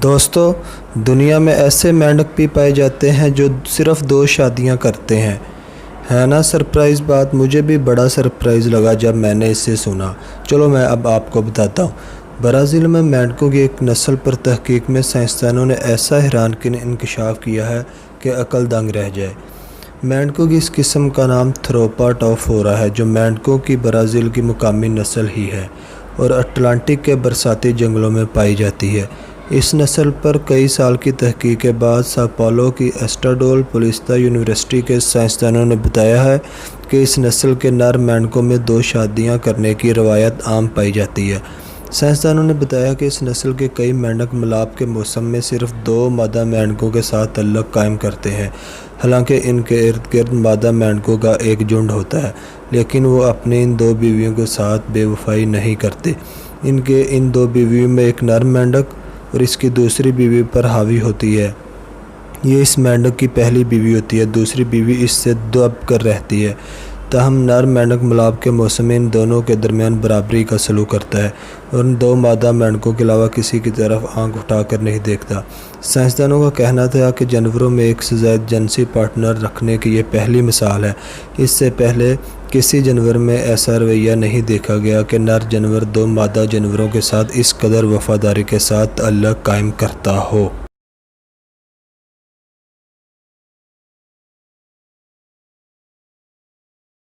دوستو، دنیا میں ایسے مینڈک بھی پائے جاتے ہیں جو صرف 2 شادیاں کرتے ہیں۔ ہے نا سرپرائز بات؟ مجھے بھی بڑا سرپرائز لگا جب میں نے اسے سنا۔ چلو میں اب آپ کو بتاتا ہوں۔ برازیل میں مینڈکوں کی ایک نسل پر تحقیق میں سائنسدانوں نے ایسا حیران کن انکشاف کیا ہے کہ عقل دنگ رہ جائے۔ مینڈکوں کی اس قسم کا نام تھروپا ٹوفورا ہے، جو مینڈکوں کی برازیل کی مقامی نسل ہی ہے اور اٹلانٹک کے برساتی جنگلوں میں پائی جاتی ہے۔ اس نسل پر کئی سال کی تحقیق کے بعد ساؤ پاولو کی ایسٹاڈول پولیستا یونیورسٹی کے سائنسدانوں نے بتایا ہے کہ اس نسل کے نر مینڈکوں میں 2 شادیاں کرنے کی روایت عام پائی جاتی ہے۔ سائنسدانوں نے بتایا کہ اس نسل کے کئی مینڈک ملاپ کے موسم میں صرف 2 مادہ مینڈکوں کے ساتھ تعلق قائم کرتے ہیں، حالانکہ ان کے ارد گرد مادہ مینڈکوں کا ایک جھنڈ ہوتا ہے، لیکن وہ اپنی ان 2 بیویوں کے ساتھ بے وفائی نہیں کرتے۔ ان 2 بیویوں میں ایک نر مینڈک اور اس کی دوسری بیوی پر حاوی ہوتی ہے۔ یہ اس مینڈک کی پہلی بیوی ہوتی ہے، دوسری بیوی اس سے دب کر رہتی ہے۔ تاہم نر مینڈک ملاپ کے موسم میں ان دونوں کے درمیان برابری کا سلوک کرتا ہے اور ان 2 مادہ مینڈکوں کے علاوہ کسی کی طرف آنکھ اٹھا کر نہیں دیکھتا۔ سائنسدانوں کا کہنا تھا کہ جانوروں میں ایک سے زائد جنسی پارٹنر رکھنے کی یہ پہلی مثال ہے۔ اس سے پہلے کسی جانور میں ایسا رویہ نہیں دیکھا گیا کہ نر جانور 2 مادہ جانوروں کے ساتھ اس قدر وفاداری کے ساتھ تعلق قائم کرتا ہو۔